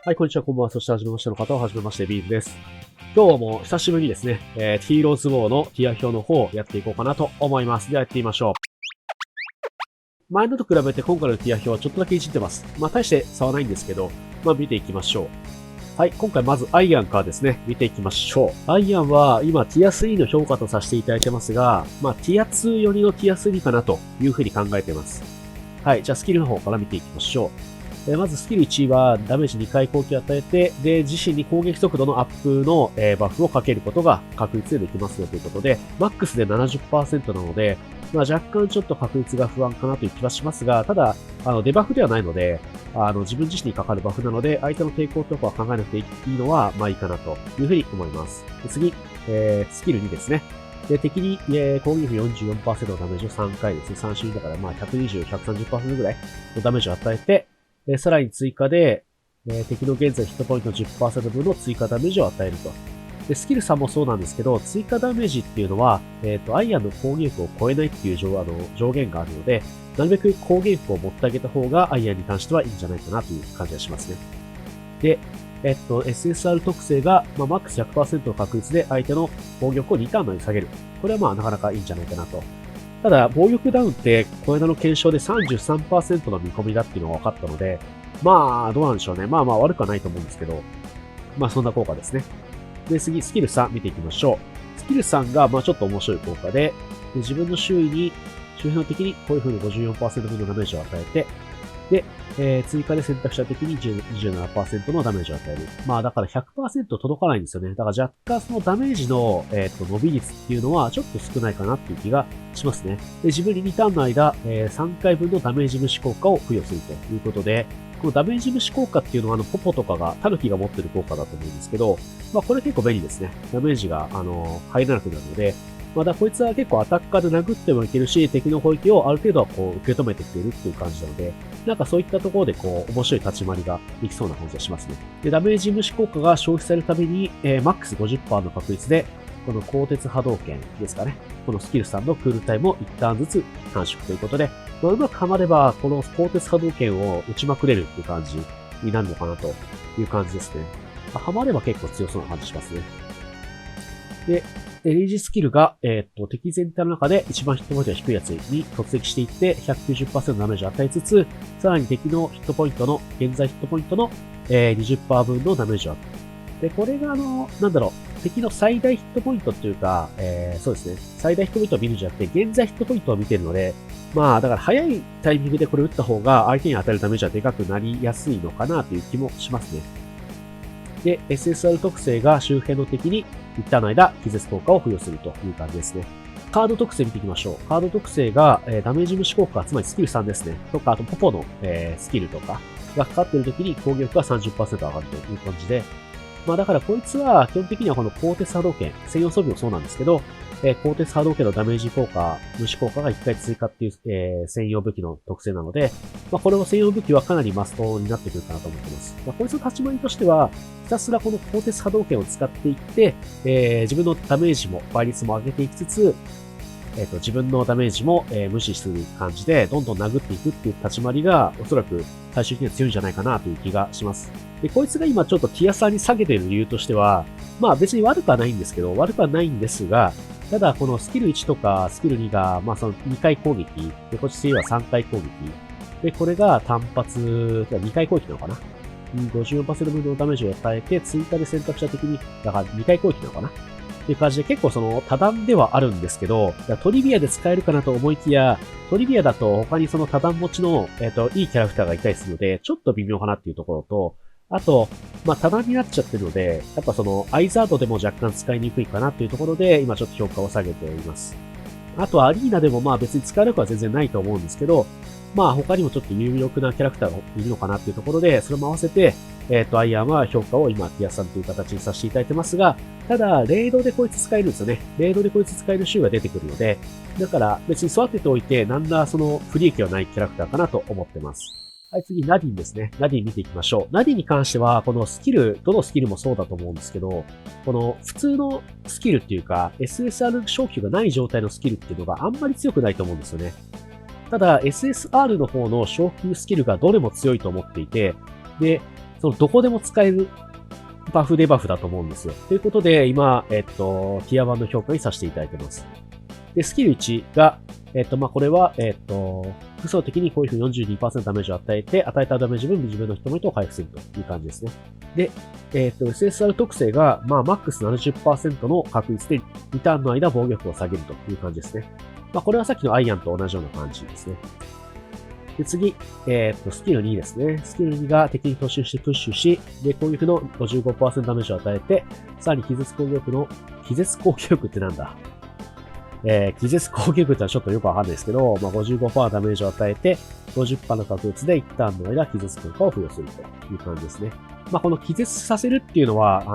はい、こんにちは、こんばんは。そして、はじめましての方は、はじめまして、ビーズです。今日も久しぶりにですね、ヒーローズウォーのティア表の方をやっていこうかなと思います。ではやってみましょう。前のと比べて今回のティア表はちょっとだけいじってます。まあ大して差はないんですけど、まあ見ていきましょう。はい、今回まずアイアンからですね、見ていきましょう。アイアンは今ティア3の評価とさせていただいてますが、まあティア2よりのティア3かなというふうに考えています。はい、じゃあスキルの方から見ていきましょう。まずスキル1はダメージ2回攻撃を与えて、で、自身に攻撃速度のアップの、バフをかけることが確率でできますよということで、マックスで 70% なので、まあ、若干ちょっと確率が不安かなという気はしますが、ただ、デバフではないので、自分自身にかかるバフなので、相手の抵抗とかは考えなくていいのは、まあいいかなというふうに思います。で次、スキル2ですね。で、敵に、攻撃力 44% のダメージを3回ですね。3種類だから、まあ120、130% ぐらいのダメージを与えて、さらに追加で、敵の現在ヒットポイント 10% 分の追加ダメージを与えると。で、スキル3もそうなんですけど、追加ダメージっていうのは、アイアンの攻撃力を超えないっていう上限があるので、なるべく攻撃力を持ってあげた方がアイアンに関してはいいんじゃないかなという感じがしますね。で、SSR 特性が、まあ、マックス 100% の確率で相手の防御力を2ターンまで下げる。これはまあなかなかいいんじゃないかなと。ただ、防御力ダウンって、この間の検証で 33% の見込みだっていうのが分かったので、まあ、どうなんでしょうね。まあまあ悪くはないと思うんですけど、まあそんな効果ですね。で、次、スキル3見ていきましょう。スキル3が、まあちょっと面白い効果で、自分の周囲の敵にこういう風に 54% 分のダメージを与えて、で、追加で選択した敵に 27% のダメージを与える。まあだから 100% 届かないんですよね。だから若干そのダメージの、伸び率っていうのはちょっと少ないかなっていう気がしますね。で、自分に2ターンの間、3回分のダメージ無視効果を付与するということで、このダメージ無視効果っていうのはポポとかタヌキが持ってる効果だと思うんですけど、まあこれ結構便利ですね。ダメージが、入らなくなるので、まだこいつは結構アタッカーで殴ってもいけるし、敵の攻撃をある程度はこう受け止めてくれるっていう感じなので、なんかそういったところでこう面白い立ち回りができそうな感じがしますね。で、ダメージ無視効果が消費されるために、マックス 50% の確率で、この鋼鉄波動拳ですかね。このスキル3のクールタイムを1ターンずつ短縮ということで、まあ、うまくはまれば、この鋼鉄波動拳を打ちまくれるっていう感じになるのかなという感じですね。はまれば結構強そうな感じしますね。で、レイジスキルが、敵全体の中で一番ヒットポイントが低いやつに突撃していって、190% のダメージを与えつつ、さらに敵のヒットポイントの、現在ヒットポイントの、20% 分のダメージを与える。で、これがなんだろう、敵の最大ヒットポイントっていうか、そうですね、最大ヒットポイントを見るんじゃなくて、現在ヒットポイントを見てるので、まあ、だから早いタイミングでこれ打った方が相手に与えるダメージはでかくなりやすいのかなという気もしますね。で、SSR 特性が周辺の敵に一旦の間、気絶効果を付与するという感じですね。カード特性見ていきましょう。カード特性が、ダメージ無視効果、つまりスキル3ですね。とか、あとポポの、スキルとかがかかっている時に攻撃力が 30% 上がるという感じで、まあだからこいつは基本的にはこの鋼鉄波動拳、専用装備もそうなんですけど、鋼鉄波動拳のダメージ効果、無視効果が1回追加っていう、専用武器の特性なので、まあこれも専用武器はかなりマストになってくるかなと思ってます。まあこいつの立ち回りとしては、ひたすらこの鋼鉄波動拳を使っていって、自分のダメージも倍率も上げていきつつ、自分のダメージも、無視する感じで、どんどん殴っていくっていう立ち回りが、おそらく最終的には強いんじゃないかなという気がします。で、こいつが今ちょっとティア3に下げている理由としては、まあ別に悪くはないんですけど、悪くはないんですが、ただこのスキル1とかスキル2が、まあその2回攻撃、で、こっち次は3回攻撃。で、これが単発、2回攻撃なのかな54% 分のダメージを与えて、追加で選択した敵に、だから2回攻撃なのかなっていう感じで結構その多段ではあるんですけど、トリビアで使えるかなと思いきや、トリビアだと他にその多段持ちの、いいキャラクターがいたりするので、ちょっと微妙かなっていうところと、あと、まあ、多段になっちゃってるので、やっぱその、アイザードでも若干使いにくいかなっていうところで、今ちょっと評価を下げています。あと、アリーナでもまあ別に使えなくは全然ないと思うんですけど、まあ他にもちょっと有力なキャラクターがいるのかなっていうところで、それも合わせて、アイアンは評価を今、ティア3という形にさせていただいてますが、ただ、レイドでこいつ使えるんですよね。レイドでこいつ使える週が出てくるので、だから別に育てておいて、なんらその不利益はないキャラクターかなと思ってます。はい、次、ナディンですね。ナディン見ていきましょう。ナディンに関しては、このスキル、どのスキルもそうだと思うんですけど、この普通のスキルっていうか、SSR 昇級がない状態のスキルっていうのがあんまり強くないと思うんですよね。ただ、SSR の方の昇級スキルがどれも強いと思っていて、で、どこでも使えるバフデバフだと思うんですよ。ということで、今、ティア1の評価にさせていただいてます。で、スキル1が、これは、複層的にこういう風に 42% ダメージを与えて、与えたダメージ分自分のヒットポイントを回復するという感じですね。で、SSR 特性が、マックス 70% の確率で2ターンの間防御力を下げるという感じですね。これはさっきのアイアンと同じような感じですね。で、次、スキル2ですね。スキル2が敵に突進してプッシュし、で、攻撃の 55% ダメージを与えて、さらに気絶攻撃力ってなんだ気絶攻撃力ってのはちょっとよくわかんないですけど、55% ダメージを与えて、50% の確率で一旦の間気絶効果を付与するという感じですね。この気絶させるっていうのは、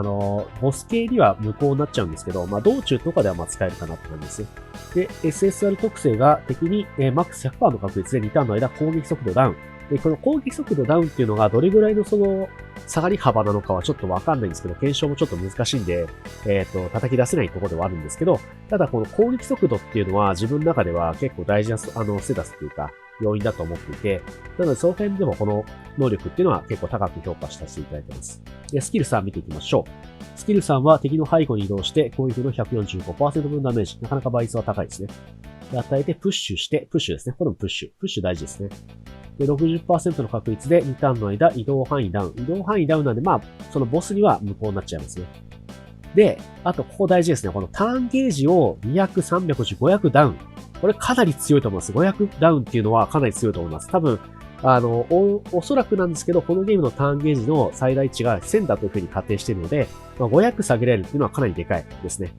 ボス系には無効になっちゃうんですけど、道中とかでは使えるかなって感じですね。で、SSR 特性が敵に、マックス 100% の確率で2ターンの間攻撃速度ダウン。で、この攻撃速度ダウンっていうのがどれぐらいの下がり幅なのかはちょっとわかんないんですけど、検証もちょっと難しいんで、叩き出せないところではあるんですけど、ただこの攻撃速度っていうのは自分の中では結構大事な、ステータスっていうか、要因だと思っていて、なのでその点でもこの能力っていうのは結構高く評価させていただいています。で、スキル3見ていきましょう。スキル3は敵の背後に移動して、攻撃の 145% 分ダメージ。なかなか倍率は高いですね。で、与えてプッシュして、プッシュですね。これもプッシュ。プッシュ大事ですね。で、60% の確率で2ターンの間移動範囲ダウン。移動範囲ダウンなんで、そのボスには無効になっちゃいますね。で、あと、ここ大事ですね。このターンゲージを200、350、500ダウン。これかなり強いと思います。500ダウンっていうのはかなり強いと思います。多分、おそらくなんですけど、このゲームのターンゲージの最大値が1000だというふうに仮定しているので、500下げられるっていうのはかなりでかいですね。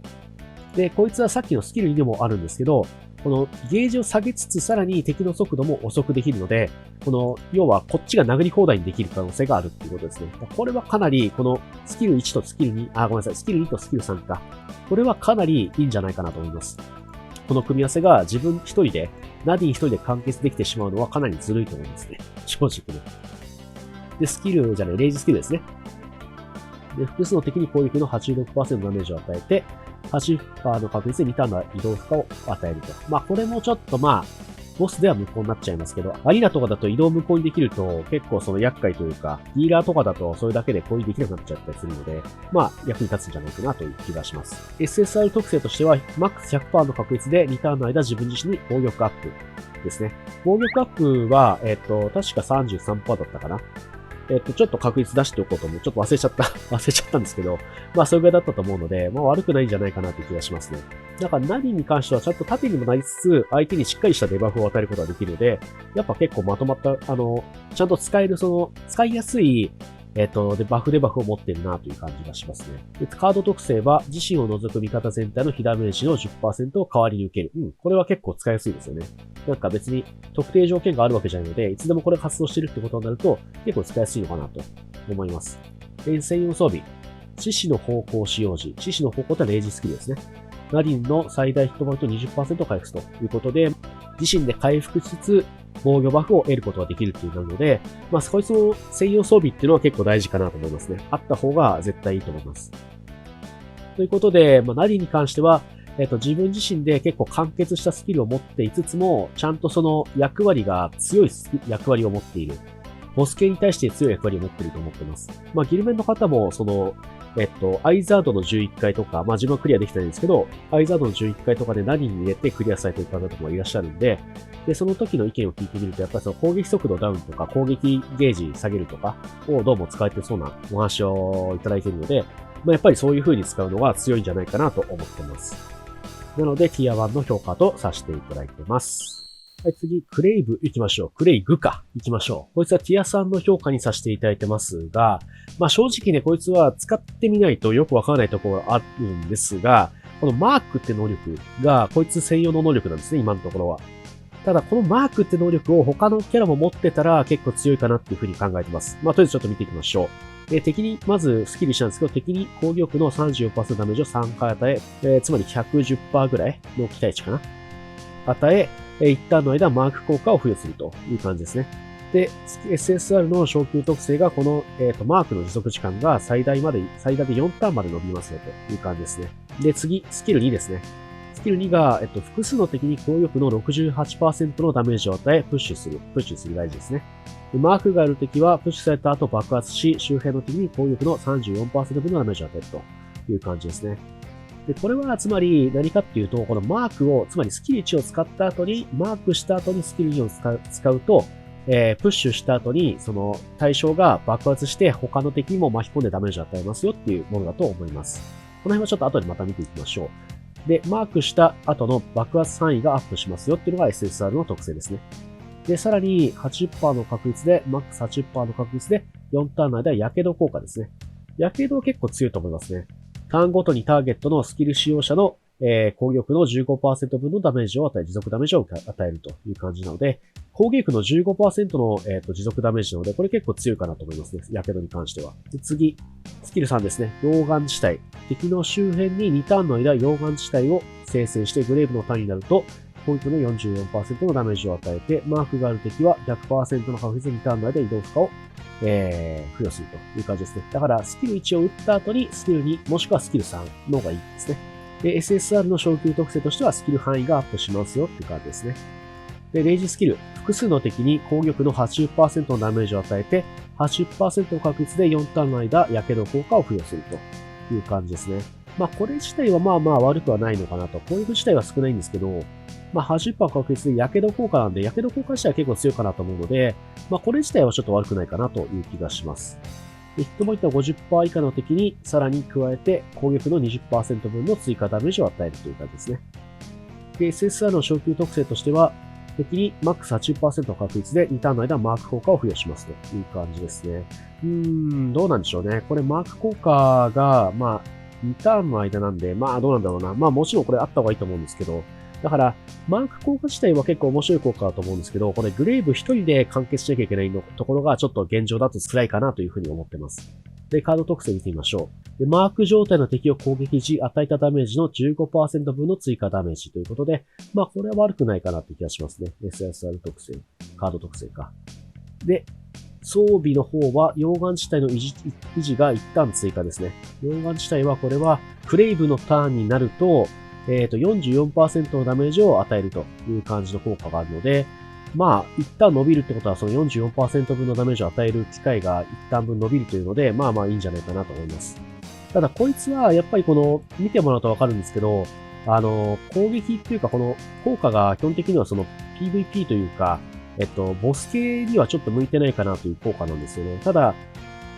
で、こいつはさっきのスキル2でもあるんですけど、このゲージを下げつつさらに敵の速度も遅くできるので、要はこっちが殴り放題にできる可能性があるっていうことですね。これはかなり、このスキル1とスキル2、ごめんなさい、スキル2とスキル3か。これはかなりいいんじゃないかなと思います。この組み合わせが自分一人で、ナディン一人で完結できてしまうのはかなりずるいと思いますね。正直ね。で、レイジスキルですね。で、複数の敵に攻撃の 86% ダメージを与えて、80% の確率で2ターンの移動負荷を与えると。これもちょっとボスでは無効になっちゃいますけど、アリーナとかだと移動無効にできると結構厄介というか、ヒーラーとかだとそれだけで攻撃できなくなっちゃったりするので、役に立つんじゃないかなという気がします。SSR 特性としては、マックス 100% の確率で2ターンの間自分自身に防御力アップですね。防御力アップは、確か 33% だったかな。ちょっと確率出しておこうと思う。ちょっと忘れちゃったんですけど、それぐらいだったと思うので、悪くないんじゃないかなという気がしますね。だから何に関してはちゃんと縦にもなりつつ、相手にしっかりしたデバフを与えることができるので、やっぱ結構まとまった、ちゃんと使える、使いやすい、デバフを持ってるなという感じがしますね。で、カード特性は、自身を除く味方全体の被ダメージの 10% を代わりに受ける。これは結構使いやすいですよね。なんか別に特定条件があるわけじゃないので、いつでもこれ発動してるってことになると、結構使いやすいのかなと思います。で、専用装備。獅子の方向使用時。獅子の方向とはレイジスキルですね。ナディンの最大ヒットポイント 20% 回復ということで、自身で回復しつつ、防御バフを得ることができるっていうので、そいつの専用装備っていうのは結構大事かなと思いますね。あった方が絶対いいと思います。ということで、ナディに関しては、自分自身で結構完結したスキルを持っていつつも、ちゃんとその役割が強い役割を持っている。ボス系に対して強い役割を持っていると思っています。ギルメンの方も、アイザードの11回とか、自分はクリアできてないんですけど、アイザードの11回とかで何に入れてクリアされている方とかもいらっしゃるんで、で、その時の意見を聞いてみると、やっぱりその攻撃速度ダウンとか、攻撃ゲージ下げるとかをどうも使えてそうなお話をいただいているので、やっぱりそういう風に使うのが強いんじゃないかなと思っています。なので、ティア1の評価とさせていただいてます。はい、次、クレイブ行きましょう。クレイグか。行きましょう。こいつはティア3の評価にさせていただいてますが、正直ね、こいつは使ってみないとよくわからないところがあるんですが、このマークって能力が、こいつ専用の能力なんですね、今のところは。ただ、このマークって能力を他のキャラも持ってたら結構強いかなっていうふうに考えてます。とりあえずちょっと見ていきましょう。敵に、まずスキルしたんですけど、敵に攻撃力の 34% ダメージを3回与え、つまり 110% ぐらいの期待値かな。与え、一旦の間マーク効果を付与するという感じですね。で、SSR の昇級特性がこの、マークの持続時間が最大で4ターンまで伸びますよという感じですね。で、次、スキル2ですね。スキル2が、複数の敵に攻撃の 68% のダメージを与え、プッシュする大事ですね。でマークがある敵は、プッシュされた後爆発し、周辺の敵に攻撃の 34% 分のダメージを与えるという感じですね。で、これはつまり何かっていうと、このマークを、つまりスキル1を使った後に、マークした後にスキル2を使うと、プッシュした後に、その対象が爆発して他の敵にも巻き込んでダメージを与えますよっていうものだと思います。この辺はちょっと後でまた見ていきましょう。で、マークした後の爆発範囲がアップしますよっていうのが SSR の特性ですね。で、さらに 80% の確率で、マックス 80% の確率で4ターンの間は火傷効果ですね。火傷は結構強いと思いますね。ターンごとにターゲットのスキル使用者の、攻撃の 15% 分のダメージを与え、持続ダメージを与えるという感じなので、攻撃の 15% の、持続ダメージなので、これ結構強いかなと思いますね。火傷に関しては。で次、スキル3ですね。溶岩地帯。敵の周辺に2ターンの間、溶岩地帯を生成してグレーブのターンになると、攻撃の 44% のダメージを与えて、マークがある敵は 100% の確率で2ターンの間移動負荷を付与するという感じですね。だから、スキル1を打った後に、スキル2、もしくはスキル3の方がいいですね。で、SSR の昇級特性としては、スキル範囲がアップしますよっていう感じですね。で、レイジスキル。複数の敵に攻撃の 80% のダメージを与えて、80% の確率で4ターンの間、火傷効果を付与するという感じですね。まあ、これ自体はまあまあ悪くはないのかなと。攻撃自体は少ないんですけど、まあ、80% 確率で火傷効果なんで、火傷効果自体は結構強いかなと思うので、まあ、これ自体はちょっと悪くないかなという気がします。ヒットポイントは 50% 以下の敵にさらに加えて攻撃の 20% 分の追加ダメージを与えるという感じですね。で、SSR の昇級特性としては、敵にマックス 80% の確率で2ターンの間マーク効果を付与しますという感じですね。どうなんでしょうね。これマーク効果が、まあ、2ターンの間なんで、まあどうなんだろうな。まあもちろんこれあった方がいいと思うんですけど、だから、マーク効果自体は結構面白い効果だと思うんですけど、これグレイブ一人で完結しなきゃいけないのところがちょっと現状だと辛いかなというふうに思ってます。で、カード特性見てみましょう。で、マーク状態の敵を攻撃時、与えたダメージの 15% 分の追加ダメージということで、まあこれは悪くないかなって気がしますね。SSR 特性、カード特性か。で、装備の方は、溶岩地帯の維持が一旦追加ですね。溶岩地帯はこれは、クレイブのターンになると、44% のダメージを与えるという感じの効果があるので、まあ、一旦伸びるってことは、その 44% 分のダメージを与える機会が一旦分伸びるというので、まあまあいいんじゃないかなと思います。ただ、こいつは、やっぱりこの、見てもらうとわかるんですけど、攻撃っていうか、この効果が基本的にはその PVP というか、ボス系にはちょっと向いてないかなという効果なんですよね。ただ、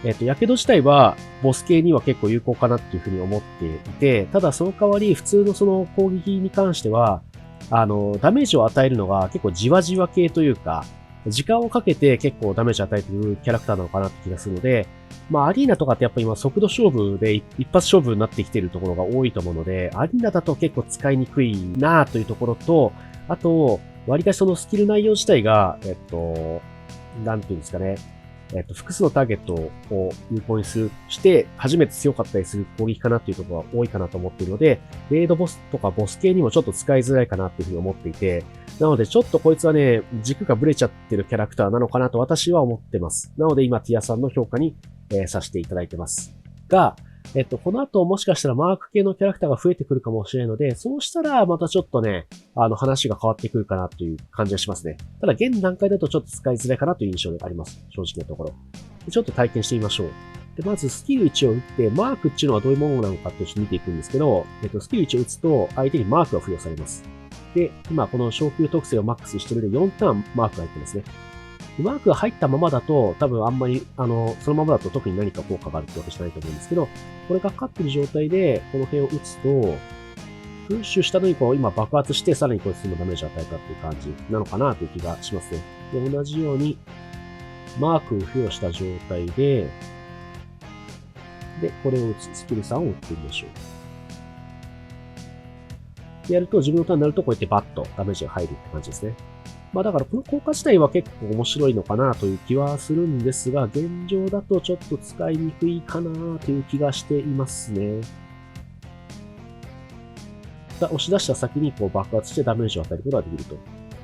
火傷自体は、ボス系には結構有効かなっていうふうに思っていて、ただその代わり、普通のその攻撃に関しては、ダメージを与えるのが結構じわじわ系というか、時間をかけて結構ダメージを与えているキャラクターなのかなって気がするので、まあアリーナとかってやっぱ今速度勝負で一発勝負になってきているところが多いと思うので、アリーナだと結構使いにくいなというところと、あと、割かしそのスキル内容自体が、なんていうんですかね、複数のターゲットを有効にして、初めて強かったりする攻撃かなっていうところが多いかなと思っているので、レイドボスとかボス系にもちょっと使いづらいかなっていうふうに思っていて、なのでちょっとこいつはね、軸がブレちゃってるキャラクターなのかなと私は思ってます。なので今ティアさんの評価に、させていただいてます。が、この後もしかしたらマーク系のキャラクターが増えてくるかもしれないので、そうしたらまたちょっとね、話が変わってくるかなという感じがしますね。ただ現段階だとちょっと使いづらいかなという印象があります。正直なところ。ちょっと体験してみましょう。で、まずスキル1を打って、マークっていうのはどういうものなのかって見ていくんですけど、スキル1を打つと相手にマークが付与されます。で、今この昇級特性をマックスしてるので4ターンマークが入ってますね。マークが入ったままだと、多分あんまり、そのままだと特に何か効果があるってわけじゃないと思うんですけど、これがかかってる状態で、この辺を打つと、プッシュしたのにこう、今爆発して、さらにこいつにもダメージを与えたっていう感じなのかなという気がしますね。で、同じように、マークを付与した状態で、これを打つ、スキル3を打ってみましょう。でやると、自分のターンになると、こうやってバッとダメージが入るって感じですね。まあだからこの効果自体は結構面白いのかなという気はするんですが、現状だとちょっと使いにくいかなという気がしていますね。押し出した先にこう爆発してダメージを与えることができると。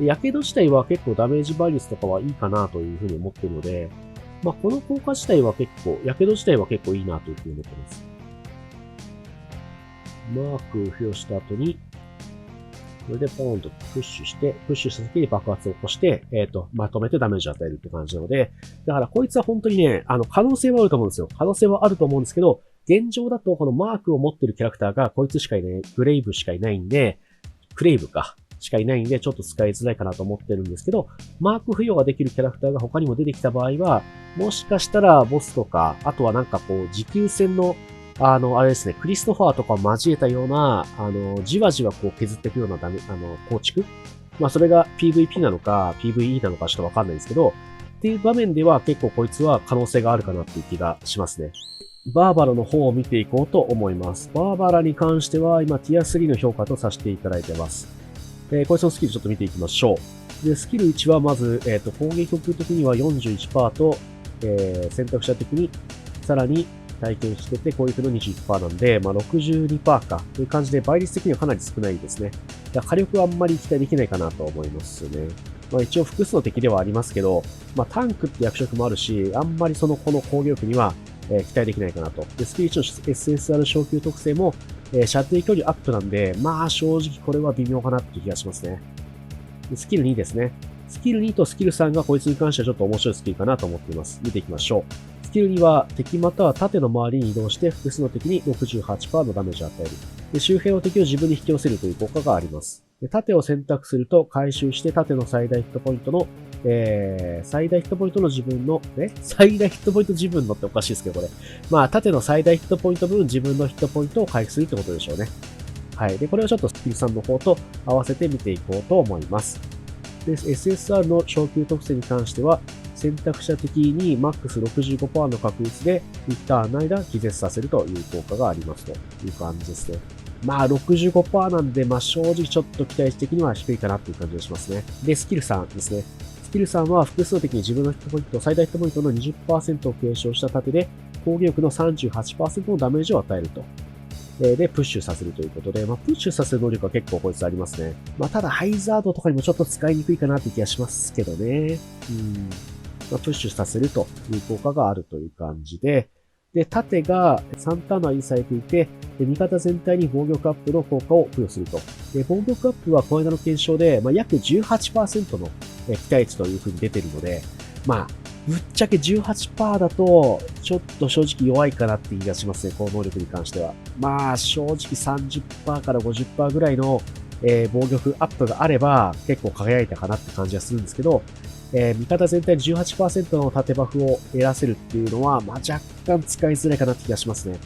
で、火傷自体は結構ダメージ倍率とかはいいかなというふうに思っているので、まあこの効果自体は結構、火傷自体は結構いいなというふうに思っています。マークを付与した後に、それでポーンとプッシュして、プッシュした時に爆発を起こして、まとめてダメージを与えるって感じなので、だからこいつは本当にね、可能性はあると思うんですよ。可能性はあると思うんですけど、現状だとこのマークを持ってるキャラクターがこいつしかいない、グレイブしかいないんで、クレイブか。しかいないんで、ちょっと使いづらいかなと思ってるんですけど、マーク付与ができるキャラクターが他にも出てきた場合は、もしかしたらボスとか、あとはなんかこう、持久戦の、あれですね、クリストファーとかを交えたような、じわじわこう削っていくような構築。まあ、それが PVP なのか、PVE なのかちょっとわかんないんですけど、っていう場面では結構こいつは可能性があるかなっていう気がしますね。バーバラの方を見ていこうと思います。バーバラに関しては今ティア3の評価とさせていただいてます。こいつのスキルちょっと見ていきましょう。で、スキル1はまず、攻撃力的には 41% と、選択者的にさらに体験してて攻撃の 21% なんで、まあ、62% かという感じで倍率的にはかなり少ないですね。火力はあんまり期待できないかなと思いますね。まあ、一応複数の敵ではありますけど、まあ、タンクって役職もあるし、あんまりこの攻撃力には期待できないかなと。で、スキル1の SSR 昇級特性も、射程距離アップなんで、まあ正直これは微妙かなっていう気がしますね。でスキル2ですね。スキル2とスキル3がこいつに関してはちょっと面白いスキルかなと思っています。見ていきましょう。スキル2は敵または盾の周りに移動して複数の敵に 68% のダメージを与える。で周辺の敵を自分に引き寄せるという効果があります。で盾を選択すると回収して盾の最大ヒットポイントの最大ヒットポイントの自分の、最大ヒットポイント自分のっておかしいですけど、これ。まあ、縦の最大ヒットポイント分自分のヒットポイントを回復するってことでしょうね。はい。で、これをちょっとスキル3の方と合わせて見ていこうと思います。で、SSR の昇級特性に関しては、選択者的にマックス 65% の確率で1ターンの間気絶させるという効果がありますという感じですね。まあ 65% なんで、まあ正直ちょっと期待値的には低いかなっていう感じがしますね。で、スキル3ですね。スキル3は複数的に自分のヒットポイント、最大ヒットポイントの 20% を継承した盾で攻撃力の 38% のダメージを与えると。で、プッシュさせるということで、まあ、プッシュさせる能力は結構こいつありますね。まあ、ただ、ハイザードとかにもちょっと使いにくいかなって気がしますけどね。まあ、プッシュさせるという効果があるという感じで、で、盾が3ターンの間にされていて、味方全体に防御アップの効果を付与すると。で、防御アップはこの間の検証で、まあ、約 18% の期待値という風に出てるので、まあ、ぶっちゃけ 18% だと、ちょっと正直弱いかなって気がしますね、この能力に関しては。まあ、正直 30% から 50% ぐらいの、防御力アップがあれば、結構輝いたかなって感じがするんですけど、味方全体に 18% の縦バフを得らせるっていうのは、まあ、若干使いづらいかなって気がしますね。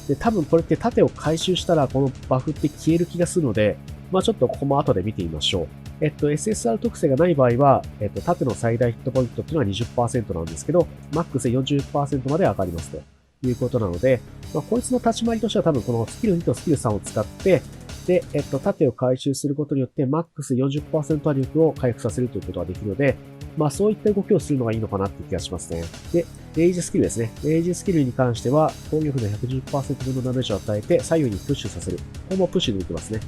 で、多分これって盾を回収したら、このバフって消える気がするので、まあちょっとここも後で見てみましょう。SSR 特性がない場合は、縦の最大ヒットポイントっていうのは 20% なんですけど、マックスで 40% まで上がりますということなので、まあ、こいつの立ち回りとしては多分このスキル2とスキル3を使って、で、縦を回収することによって、マックス 40% 火力を回復させるということができるので、まあそういった動きをするのがいいのかなって気がしますね。で、レイジスキルですね。レイジスキルに関しては、攻撃力の 110% 分のダメージを与えて、左右にプッシュさせる。これもプッシュでいきますね。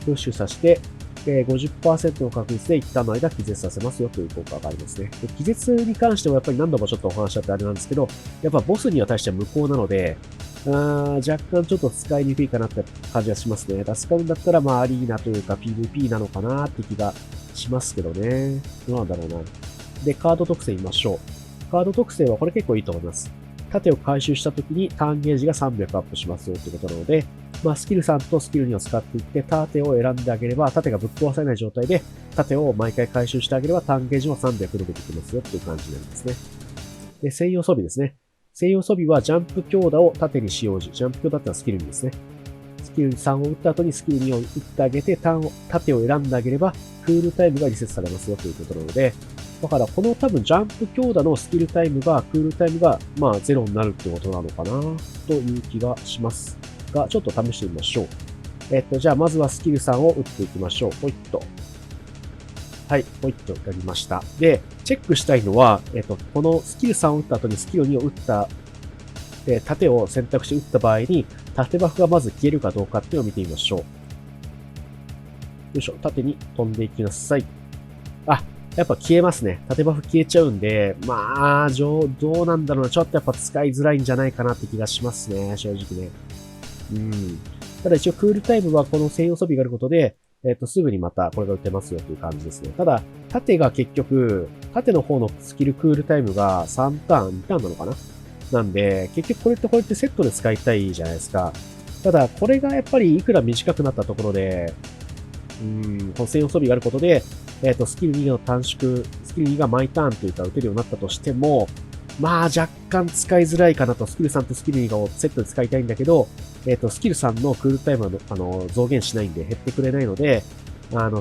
プッシュさせて、50% の確率で一旦の間気絶させますよという効果がありますね。で気絶に関してはやっぱり何度もちょっとお話しちゃってあれなんですけど、やっぱボスには対しては無効なので、若干ちょっと使いにくいかなって感じがしますね。使うんだったらまあアリーナというか PVP なのかなって気がしますけどね。どうなんだろうな。で、カード特性見ましょう。カード特性はこれ結構いいと思います。盾を回収した時にターンゲージが300アップしますよということなので、まあ、スキル3とスキル2を使っていって、盾を選んであげれば、盾がぶっ壊されない状態で、盾を毎回回収してあげれば、ターンゲージも300伸びてきますよっていう感じになりますね。で、専用装備ですね。専用装備はジャンプ強打を盾に使用時。ジャンプ強打ってのはスキル2ですね。スキル3を打った後にスキル2を打ってあげて、盾を選んであげれば、クールタイムがリセットされますよということなので、だからこの多分ジャンプ強打のスキルタイムが、クールタイムが、まあゼロになるってことなのかなという気がしますが、ちょっと試してみましょう。じゃあまずはスキル3を打っていきましょう。ポイッと。はい、ポイッとやりました。で、チェックしたいのは、このスキル3を打った後にスキル2を打った、盾を選択して打った場合に、盾バフがまず消えるかどうかっていうのを見てみましょう。よいしょ、盾に飛んでいきなさい。あ、やっぱ消えますね。縦バフ消えちゃうんで、まあ、どうなんだろうな。ちょっとやっぱ使いづらいんじゃないかなって気がしますね。正直ね。ただ一応クールタイムはこの専用装備があることで、すぐにまたこれが打てますよという感じですね。ただ、縦が結局、縦の方のスキルクールタイムが3ターン、2ターンなのかななんで、結局これってセットで使いたいじゃないですか。ただ、これがやっぱりいくら短くなったところで、この専用装備があることで、スキル2の短縮、スキル2が毎ターンというか打てるようになったとしても、まあ若干使いづらいかなと、スキル3とスキル2をセットで使いたいんだけど、スキル3のクールタイムは増減しないんで減ってくれないので、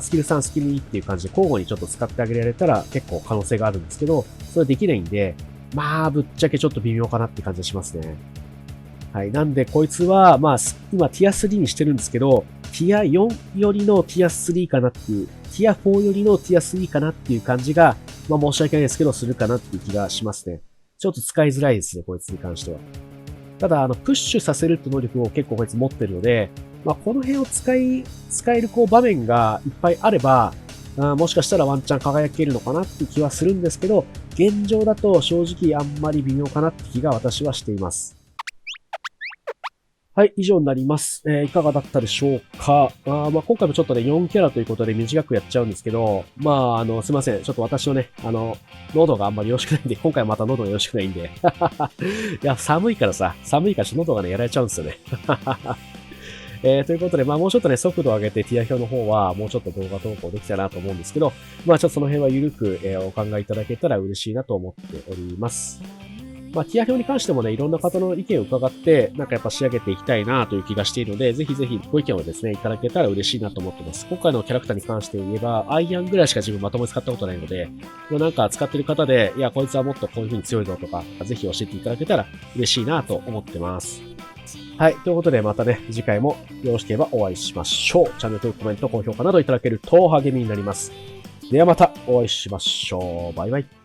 スキル3、スキル2っていう感じで交互にちょっと使ってあげられたら結構可能性があるんですけど、それできないんで、まあぶっちゃけちょっと微妙かなって感じがしますね。はい。なんで、こいつは、まあ、今、ティア3にしてるんですけど、ティア4よりのティア3かなっていう、ティア4よりのティア3かなっていう感じが、まあ、申し訳ないですけど、するかなっていう気がしますね。ちょっと使いづらいですね、こいつに関しては。ただ、プッシュさせるって能力を結構こいつ持ってるので、まあ、この辺を使える場面がいっぱいあれば、もしかしたらワンチャン輝けるのかなっていう気はするんですけど、現状だと正直あんまり微妙かなって気が私はしています。はい、以上になります。いかがだったでしょうか。まあ、今回もちょっとね、4キャラということで短くやっちゃうんですけど、まあ、すいません。ちょっと私のね、喉があんまりよろしくないんで、今回はまた喉がよろしくないんで。いや、寒いからちょっと喉がね、やられちゃうんですよね。ということで、まあもうちょっとね、速度を上げてティア表の方はもうちょっと動画投稿できたらなと思うんですけど、まあちょっとその辺は緩く、お考えいただけたら嬉しいなと思っております。まあ、ティア表に関してもね、いろんな方の意見を伺って、なんかやっぱ仕上げていきたいなという気がしているので、ぜひぜひご意見をですね、いただけたら嬉しいなと思ってます。今回のキャラクターに関して言えば、アイアンぐらいしか自分まともに使ったことないので、なんか使ってる方で、いや、こいつはもっとこういう風に強いぞとか、ぜひ教えていただけたら嬉しいなと思ってます。はい。ということで、またね、次回もよろしければお会いしましょう。チャンネル登録、コメント、高評価などいただけると励みになります。ではまたお会いしましょう。バイバイ。